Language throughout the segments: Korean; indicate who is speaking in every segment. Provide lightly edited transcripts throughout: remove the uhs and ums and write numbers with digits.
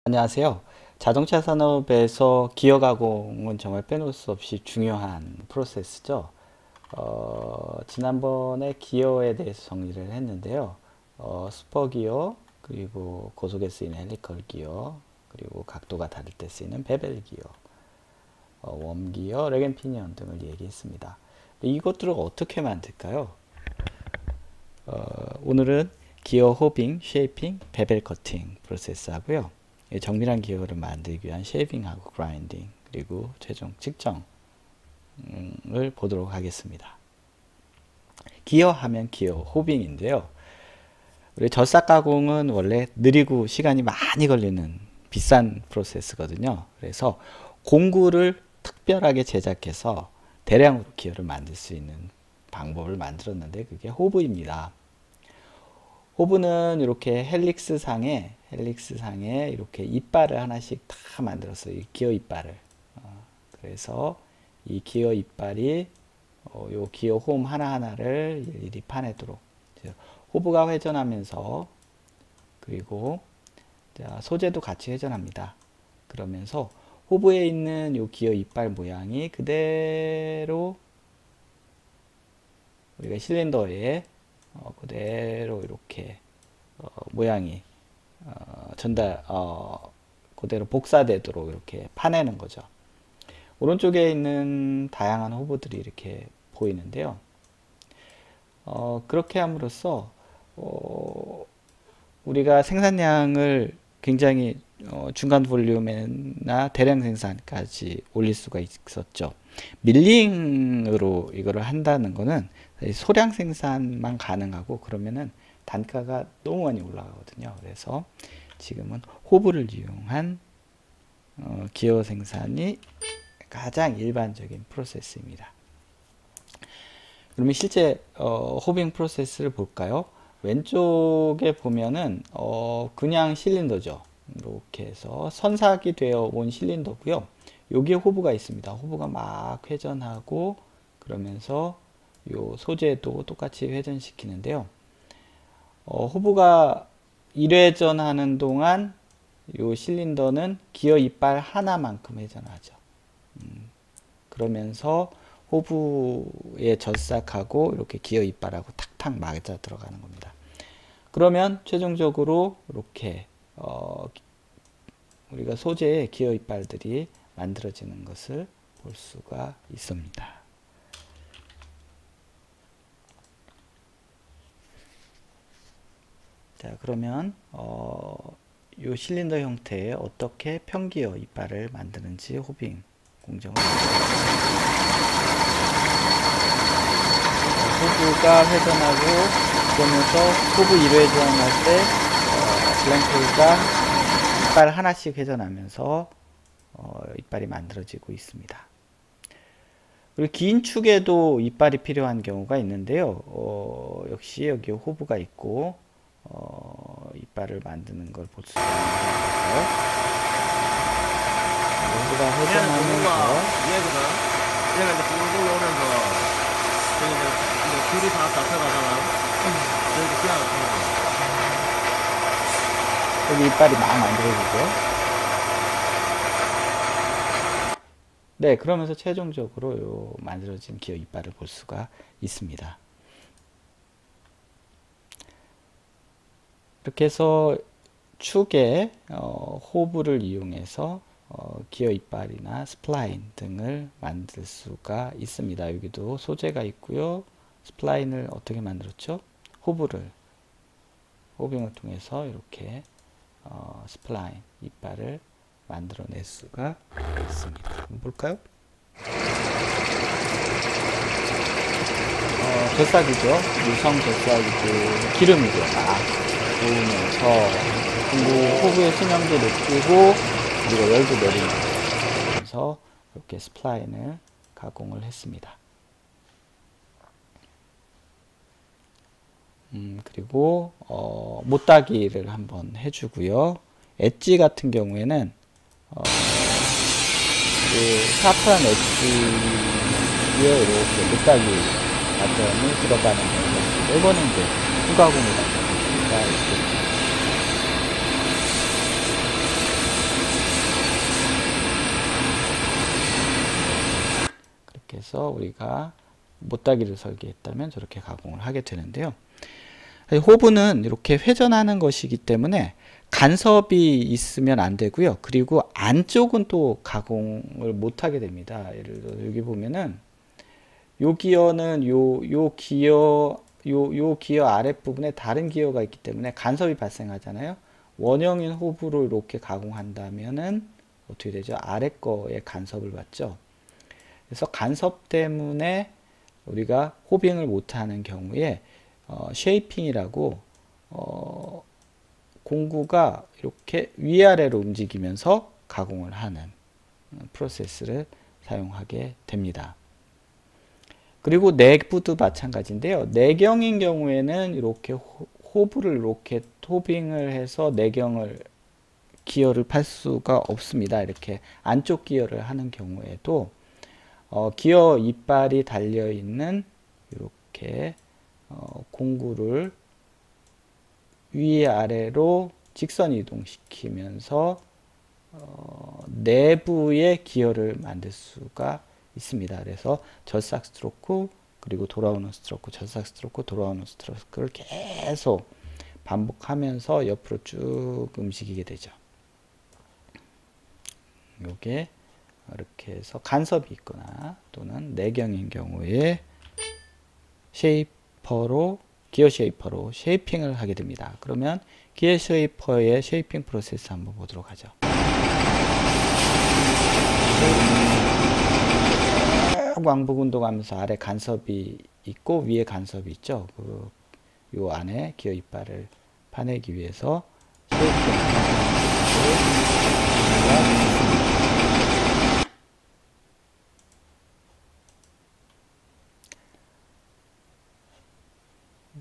Speaker 1: 안녕하세요. 자동차 산업에서 기어 가공은 정말 빼놓을 수 없이 중요한 프로세스죠. 지난번에 기어에 대해서 정리를 했는데요. 슈퍼기어, 그리고 고속에 쓰이는 헬리컬 기어, 그리고 각도가 다를 때 쓰이는 베벨 기어, 웜기어, 렉 앤 피니언 등을 얘기했습니다. 이것들을 어떻게 만들까요? 오늘은 기어 호빙, 쉐이핑, 베벨 커팅 프로세스 하고요. 정밀한 기어를 만들기 위한 쉐이빙하고 그라인딩, 그리고 최종 측정을 보도록 하겠습니다. 기어 하면 기어 호빙인데요. 우리 젖삭 가공은 원래 느리고 시간이 많이 걸리는 비싼 프로세스거든요. 그래서 공구를 특별하게 제작해서 대량으로 기어를 만들 수 있는 방법을 만들었는데 그게 호브입니다. 호브는 이렇게 헬릭스 상에 이렇게 이빨을 하나씩 다 만들었어요. 이 기어 이빨을. 그래서 이 기어 이빨이 요 기어 홈 하나하나를 일일이 파내도록. 호브가 회전하면서 그리고 소재도 같이 회전합니다. 그러면서 호브에 있는 요 기어 이빨 모양이 그대로 우리가 실린더에 그대로 이렇게 모양이 그대로 복사되도록 이렇게 파내는 거죠. 오른쪽에 있는 다양한 호브들이 이렇게 보이는데요. 그렇게 함으로써 우리가 생산량을 굉장히 중간 볼륨이나 대량 생산까지 올릴 수가 있었죠. 밀링으로 이거를 한다는 거는 소량 생산만 가능하고 그러면은 단가가 너무 많이 올라가거든요. 그래서 지금은 호브를 이용한 기어 생산이 가장 일반적인 프로세스입니다. 그러면 실제 호빙 프로세스를 볼까요? 왼쪽에 보면은 그냥 실린더죠. 이렇게 해서 선삭이 되어 온 실린더고요. 여기에 호브가 있습니다. 호브가 막 회전하고 그러면서 요 소재도 똑같이 회전시키는데요. 호브가 1회전하는 동안 요 실린더는 기어 이빨 하나만큼 회전하죠. 그러면서 호브에 젖삭하고 이렇게 기어 이빨하고 탁탁 맞아 들어가는 겁니다. 그러면 최종적으로 이렇게 우리가 소재의 기어 이빨들이 만들어지는 것을 볼 수가 있습니다. 자, 그러면 요 실린더 형태의 어떻게 평기어 이빨을 만드는지 호빙 공정을 호브가 회전하고 그러면서 호브 1회전할 때 블랭크가 이빨 하나씩 회전하면서 이빨이 만들어지고 있습니다. 그리고 긴 축에도 이빨이 필요한 경우가 있는데요. 역시 여기 호브가 있고 이빨을 만드는 걸 볼 수가 있는데요. 호브가 회전하면서
Speaker 2: 얘거든. 얘가 이제 붕붕 오면서 저기 이제 줄이 다 잡혀가잖아. 저기 그냥
Speaker 1: 여기 이빨이 막 만들어지죠. 네, 그러면서 최종적으로 요 만들어진 기어 이빨을 볼 수가 있습니다. 이렇게 해서 축에 호브를 이용해서 기어 이빨이나 스플라인 등을 만들 수가 있습니다. 여기도 소재가 있고요. 스플라인을 어떻게 만들었죠? 호빙을 통해서 이렇게 스플라인 이빨을 만들어낼 수가 있습니다. 한번 볼까요? 젖삭이죠. 유성 젖삭이고 기름이죠. 막 부으면서 호브의 수명도 높이고 그리고 열도 내리면서 이렇게 스플라인을 가공을 했습니다. 그리고 못따기를 한번 해주고요. 엣지 같은 경우에는 샤프한 엣지에 이렇게 못따기 과정이 들어가는 경우가 있습니다. 이거는 이제 후가공을 만들 수가 있겠습니다. 그래서 우리가 못다기를 설계했다면 저렇게 가공을 하게 되는데요. 호브는 이렇게 회전하는 것이기 때문에 간섭이 있으면 안 되고요. 그리고 안쪽은 또 가공을 못 하게 됩니다. 예를 들어 여기 보면은 요 기어는 요 기어 아랫부분에 다른 기어가 있기 때문에 간섭이 발생하잖아요. 원형인 호브로 이렇게 가공한다면은 어떻게 되죠? 아래 거에 간섭을 받죠. 그래서 간섭 때문에 우리가 호빙을 못하는 경우에 쉐이핑이라고 공구가 이렇게 위아래로 움직이면서 가공을 하는 프로세스를 사용하게 됩니다. 그리고 내부도 마찬가지인데요. 내경인 경우에는 이렇게 호브를 이렇게 토빙을 해서 내경을 기어를 팔 수가 없습니다. 이렇게 안쪽 기어를 하는 경우에도 기어 이빨이 달려 있는 이렇게 공구를 위아래로 직선 이동시키면서 내부의 기어를 만들 수가 있습니다. 그래서 절삭 스트로크 그리고 돌아오는 스트로크, 절삭 스트로크, 돌아오는 스트로크를 계속 반복하면서 옆으로 쭉 움직이게 되죠. 요게 이렇게 해서 간섭이 있거나 또는 내경인 경우에 쉐이퍼로 기어 쉐이퍼로 쉐이핑을 하게 됩니다. 그러면 기어 쉐이퍼의 쉐이핑 프로세스 한번 보도록 하죠. 왕복 운동하면서 아래 간섭이 있고 위에 간섭이 있죠. 요 안에 기어 이빨을 파내기 위해서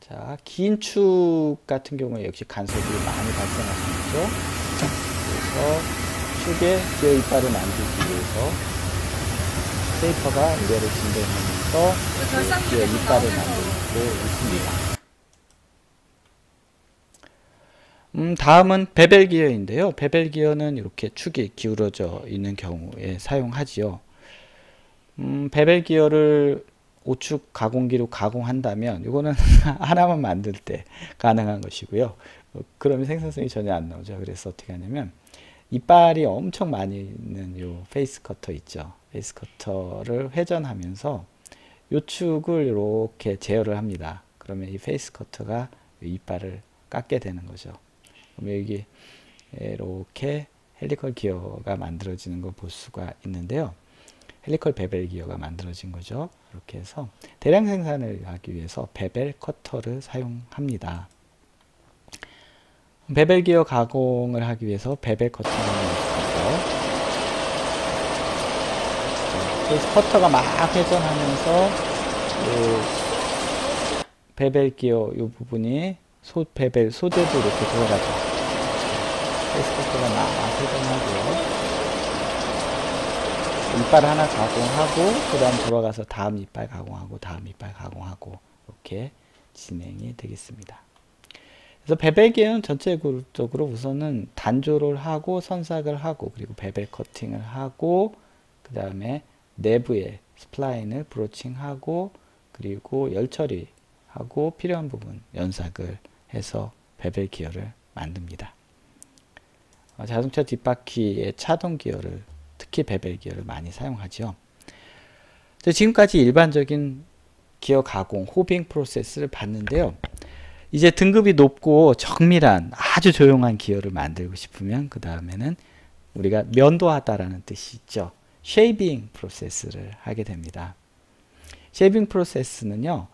Speaker 1: 자, 긴 축 같은 경우에 역시 간섭이 많이 발생할 수 있죠. 그래서 축에 기어 이빨을 만들기 위해서 쉐이퍼가 위아래로 진동하면서 기어 이빨을 만들고 있습니다. 다음은 베벨 기어인데요. 베벨 기어는 이렇게 축이 기울어져 있는 경우에 사용하지요. 베벨 기어를 우측 가공기로 가공한다면 이거는 하나만 만들 때 가능한 것이고요. 그러면 생산성이 전혀 안 나오죠. 그래서 어떻게 하냐면 이빨이 엄청 많이 있는 요 페이스 커터 있죠. 페이스 커터를 회전하면서 요 축을 이렇게 제어를 합니다. 그러면 이 페이스 커터가 이빨을 깎게 되는 거죠. 그러면 여기 이렇게 헬리컬 기어가 만들어지는 걸 볼 수가 있는데요. 헬리컬 베벨 기어가 만들어진 거죠. 이렇게 해서 대량 생산을 하기 위해서 베벨 커터를 사용합니다. 베벨 기어 가공을 하기 위해서 베벨 커터를 사용하죠. 그래서 커터가 막 회전하면서 베벨 기어 이 부분이 베벨 소재도 이렇게 들어가죠. 페이스 커터가 막 회전하고요. 이빨 하나 가공하고 그 다음 돌아가서 다음 이빨 가공하고 다음 이빨 가공하고 이렇게 진행이 되겠습니다. 그래서 베벨 기어는 전체적으로 우선은 단조를 하고 선삭을 하고 그리고 베벨 커팅을 하고 그 다음에 내부에 스플라인을 브로칭하고 그리고 열 처리하고 필요한 부분 연삭을 해서 베벨 기어를 만듭니다. 자동차 뒷바퀴의 차동 기어를 특히 베벨 기어를 많이 사용하죠. 지금까지 일반적인 기어 가공, 호빙 프로세스를 봤는데요. 이제 등급이 높고 정밀한 아주 조용한 기어를 만들고 싶으면 그 다음에는 우리가 면도하다라는 뜻이 있죠. 쉐이빙 프로세스를 하게 됩니다. 쉐이빙 프로세스는요.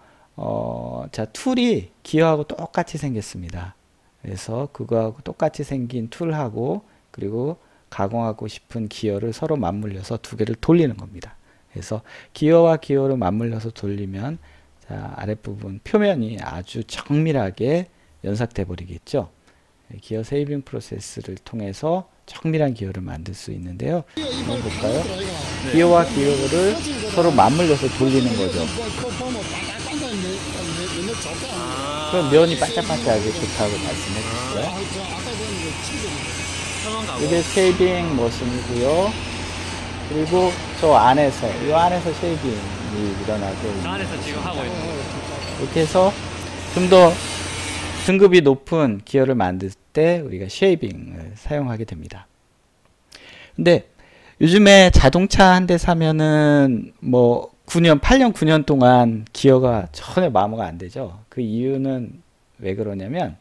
Speaker 1: 자, 툴이 기어하고 똑같이 생겼습니다. 그래서 그거하고 똑같이 생긴 툴하고 그리고 가공하고 싶은 기어를 서로 맞물려서 두 개를 돌리는 겁니다. 그래서 기어와 기어를 맞물려서 돌리면 자, 아랫부분 표면이 아주 정밀하게 연삭돼 버리겠죠. 기어 세이빙 프로세스를 통해서 정밀한 기어를 만들 수 있는데요. 한번 볼까요? 기어와 기어를 서로 맞물려서 돌리는 거죠. 그럼 면이 반짝반짝하게 좋다고 말씀해 주시고요. 이게 쉐이빙 머신이고요. 그리고 저 안에서 이 안에서 쉐이빙 일어나게
Speaker 2: 저 안에서 지금 하고 있는
Speaker 1: 이렇게 해서 좀 더 등급이 높은 기어를 만들 때 우리가 쉐이빙을 사용하게 됩니다. 근데 요즘에 자동차 한 대 사면은 뭐 9년, 8년, 9년 동안 기어가 전혀 마모가 안 되죠. 그 이유는 왜 그러냐면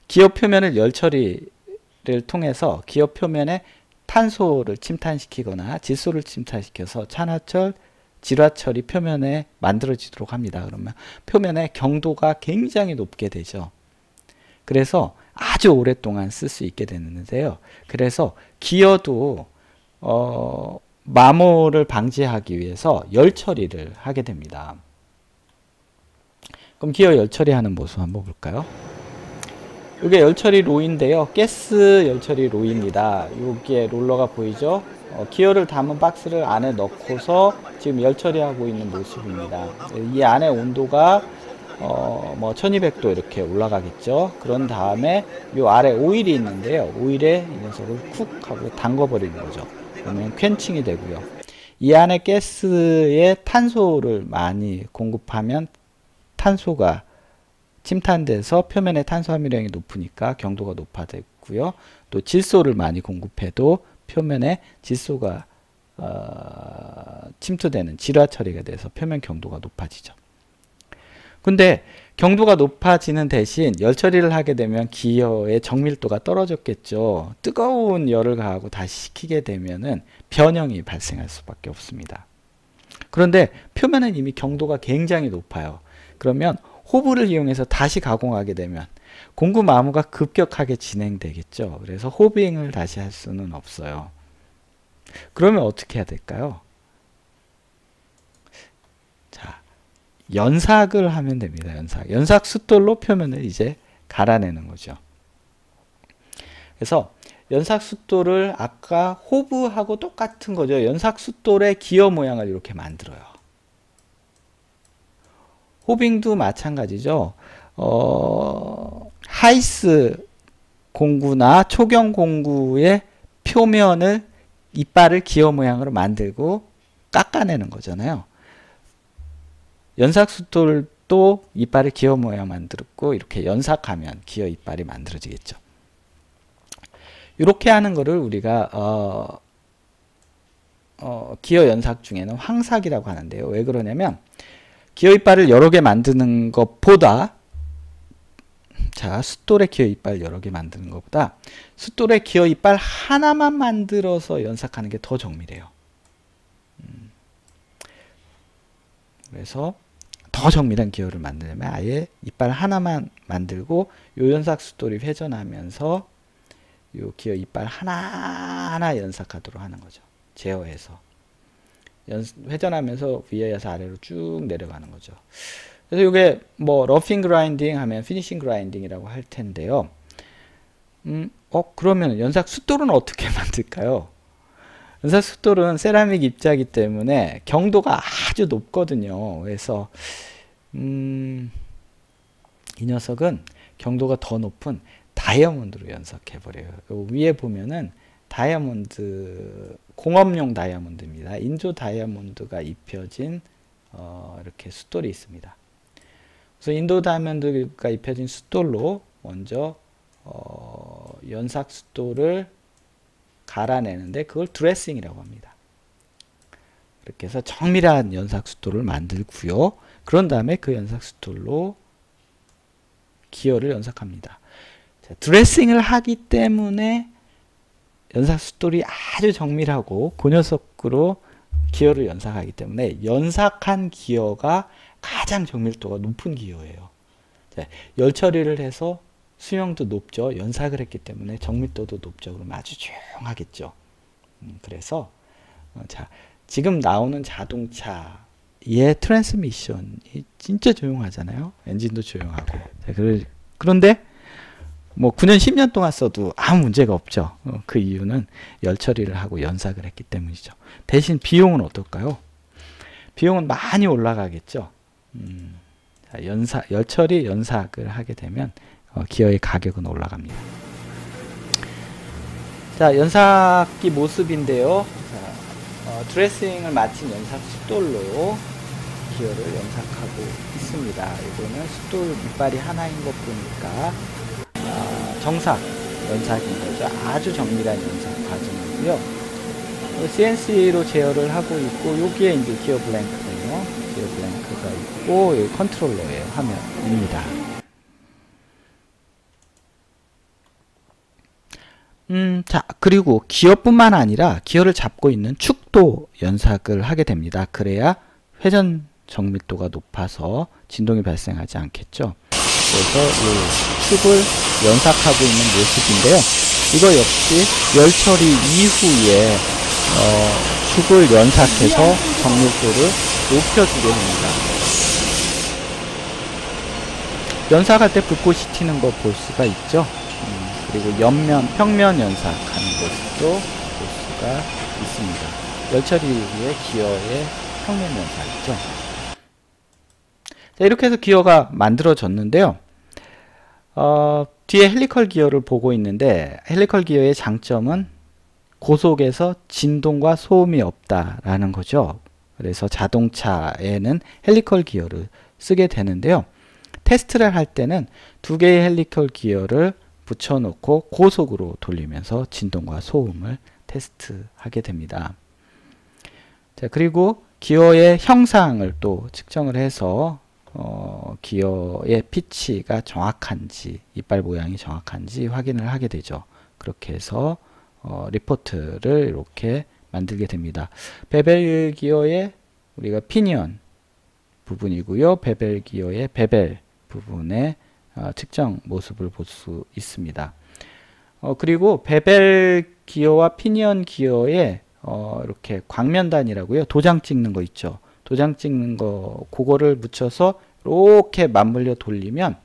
Speaker 1: 기어 표면을 열 처리를 통해서 기어 표면에 탄소를 침탄시키거나 질소를 침탄시켜서 산화철, 질화철이 표면에 만들어지도록 합니다. 그러면 표면의 경도가 굉장히 높게 되죠. 그래서 아주 오랫동안 쓸 수 있게 되는데요. 그래서 기어도 마모를 방지하기 위해서 열 처리를 하게 됩니다. 그럼 기어 열 처리하는 모습 한번 볼까요? 이게 열 처리 로인데요. 가스 열 처리 로입니다. 여기에 롤러가 보이죠? 기어를 담은 박스를 안에 넣고서 지금 열 처리하고 있는 모습입니다. 이 안에 온도가 뭐 1200도 이렇게 올라가겠죠. 그런 다음에 요 아래 오일이 있는데요. 오일에 이 녀석을 쿡 하고 담궈 버리는 거죠. 그러면 퀸칭이 되고요. 이 안에 가스에 탄소를 많이 공급하면 탄소가 침탄돼서 표면의 탄소 함유량이 높으니까 경도가 높아졌고요. 또 질소를 많이 공급해도 표면에 질소가 침투되는 질화 처리가 돼서 표면 경도가 높아지죠. 근데 경도가 높아지는 대신 열 처리를 하게 되면 기어의 정밀도가 떨어졌겠죠. 뜨거운 열을 가하고 다시 식히게 되면은 변형이 발생할 수밖에 없습니다. 그런데 표면은 이미 경도가 굉장히 높아요. 그러면 호브를 이용해서 다시 가공하게 되면 공구 마모가 급격하게 진행되겠죠. 그래서 호빙을 다시 할 수는 없어요. 그러면 어떻게 해야 될까요? 자, 연삭을 하면 됩니다. 연삭 숫돌로 표면을 이제 갈아내는 거죠. 그래서 연삭 숫돌을 아까 호브하고 똑같은 거죠. 연삭 숫돌의 기어 모양을 이렇게 만들어요. 호빙도 마찬가지죠. 하이스 공구나 초경 공구의 표면을 이빨을 기어 모양으로 만들고 깎아내는 거잖아요. 연삭숫돌도 이빨을 기어 모양 만들고 이렇게 연삭하면 기어 이빨이 만들어지겠죠. 이렇게 하는 거를 우리가 기어 연삭 중에는 황삭이라고 하는데요. 왜 그러냐면 기어 이빨을 여러 개 만드는 것보다 자, 숫돌의 기어 이빨 여러 개 만드는 것보다 숫돌의 기어 이빨 하나만 만들어서 연삭하는 게 더 정밀해요. 그래서 더 정밀한 기어를 만들려면 아예 이빨 하나만 만들고 요 연삭 숫돌이 회전하면서 요 기어 이빨 하나하나 연삭하도록 하는 거죠. 제어해서. 회전하면서 위에서 아래로 쭉 내려가는 거죠. 그래서 이게 뭐 러핑 그라인딩 하면 피니싱 그라인딩이라고 할 텐데요. 그러면 연삭 숫돌은 어떻게 만들까요? 연삭 숫돌은 세라믹 입자이기 때문에 경도가 아주 높거든요. 그래서 이 녀석은 경도가 더 높은 다이아몬드로 연삭해 버려요. 위에 보면은 다이아몬드, 공업용 다이아몬드입니다. 인조 다이아몬드가 입혀진 이렇게 숫돌이 있습니다. 그래서 인도 다이아몬드가 입혀진 숫돌로 먼저 연삭 숫돌을 갈아내는데 그걸 드레싱이라고 합니다. 이렇게 해서 정밀한 연삭 숫돌을 만들고요. 그런 다음에 그 연삭 숫돌로 기어를 연삭합니다. 자, 드레싱을 하기 때문에 연삭 숫돌이 아주 정밀하고 그 녀석으로 기어를 연삭하기 때문에 연삭한 기어가 가장 정밀도가 높은 기어예요. 자, 열 처리를 해서 수명도 높죠. 연삭을 했기 때문에 정밀도도 높죠. 그러면 아주 조용하겠죠. 그래서 자, 지금 나오는 자동차의 트랜스미션이 진짜 조용하잖아요. 엔진도 조용하고. 자, 그런데 뭐 9년 10년 동안 써도 아무 문제가 없죠. 그 이유는 열 처리를 하고 연삭을 했기 때문이죠. 대신 비용은 어떨까요? 비용은 많이 올라가겠죠. 자, 열 처리 연삭을 하게 되면 기어의 가격은 올라갑니다. 자, 연삭기 모습인데요. 자, 드레싱을 마친 연삭 숫돌로 기어를 연삭하고 있습니다. 이거는 숫돌 이빨이 하나인 것 보니까 정삭 연삭인 거죠. 아주 정밀한 연삭 과정이고요. CNC로 제어를 하고 있고, 여기에 이제 기어 블랭크예요. 기어 블랭크가 있고, 여기 컨트롤러예요. 화면입니다. 자, 그리고 기어뿐만 아니라 기어를 잡고 있는 축도 연삭을 하게 됩니다. 그래야 회전 정밀도가 높아서 진동이 발생하지 않겠죠. 그래서 이 축을 연삭하고 있는 모습인데요. 이거 역시 열 처리 이후에 축을 연삭해서 정밀도를 높여주게 됩니다. 연삭할 때 불꽃이 튀는 거 볼 수가 있죠. 그리고 평면 연삭하는 것도 볼 수가 있습니다. 열 처리 이후에 기어의 평면 연삭이죠. 자, 이렇게 해서 기어가 만들어졌는데요. 뒤에 헬리컬 기어를 보고 있는데, 헬리컬 기어의 장점은 고속에서 진동과 소음이 없다라는 거죠. 그래서 자동차에는 헬리컬 기어를 쓰게 되는데요. 테스트를 할 때는 두 개의 헬리컬 기어를 붙여놓고 고속으로 돌리면서 진동과 소음을 테스트하게 됩니다. 자, 그리고 기어의 형상을 또 측정을 해서 기어의 피치가 정확한지, 이빨 모양이 정확한지 확인을 하게 되죠. 그렇게 해서 리포트를 이렇게 만들게 됩니다. 베벨 기어의 우리가 피니언 부분이고요. 베벨 기어의 베벨 부분의 측정 모습을 볼 수 있습니다. 그리고 베벨 기어와 피니언 기어의 이렇게 광면단이라고요. 도장 찍는 거 있죠. 도장 찍는 거, 그거를 묻혀서 이렇게 맞물려 돌리면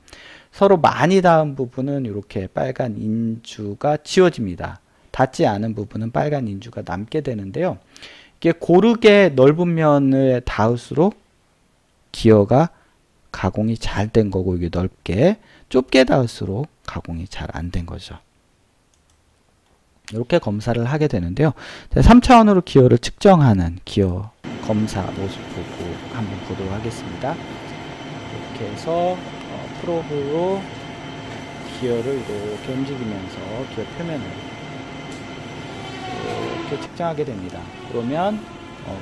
Speaker 1: 서로 많이 닿은 부분은 이렇게 빨간 인주가 지워집니다. 닿지 않은 부분은 빨간 인주가 남게 되는데요. 이게 고르게 넓은 면을 닿을수록 기어가 가공이 잘 된 거고, 이게 넓게 좁게 닿을수록 가공이 잘 안 된 거죠. 이렇게 검사를 하게 되는데요. 3차원으로 기어를 측정하는 기어 검사 모습 보고 한번 보도록 하겠습니다. 이렇게 해서 프로브로 기어를 이렇게 움직이면서 기어 표면을 이렇게 측정하게 됩니다. 그러면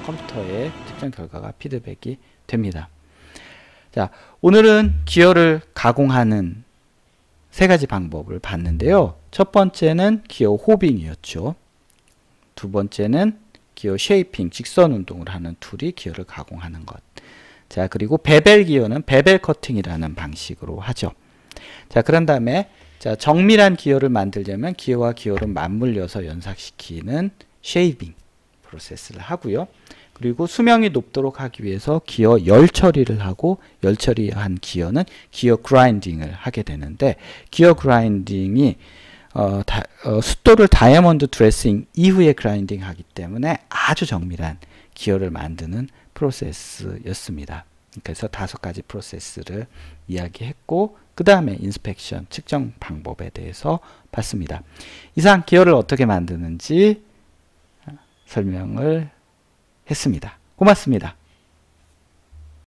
Speaker 1: 컴퓨터에 측정 결과가 피드백이 됩니다. 자, 오늘은 기어를 가공하는 세 가지 방법을 봤는데요. 첫 번째는 기어 호빙이었죠. 두 번째는 기어 쉐이핑, 직선 운동을 하는 툴이 기어를 가공하는 것. 자, 그리고 베벨 기어는 베벨 커팅이라는 방식으로 하죠. 자, 그런 다음에 자, 정밀한 기어를 만들려면 기어와 기어를 맞물려서 연삭시키는 쉐이빙 프로세스를 하고요. 그리고 수명이 높도록 하기 위해서 기어 열 처리를 하고, 열 처리한 기어는 기어 그라인딩을 하게 되는데, 기어 그라인딩이 숫돌을 다이아몬드 드레싱 이후에 그라인딩 하기 때문에 아주 정밀한 기어를 만드는 프로세스였습니다. 그래서 5가지 프로세스를 이야기했고, 그 다음에 인스펙션, 측정 방법에 대해서 봤습니다. 이상 기어를 어떻게 만드는지 설명을 했습니다. 고맙습니다.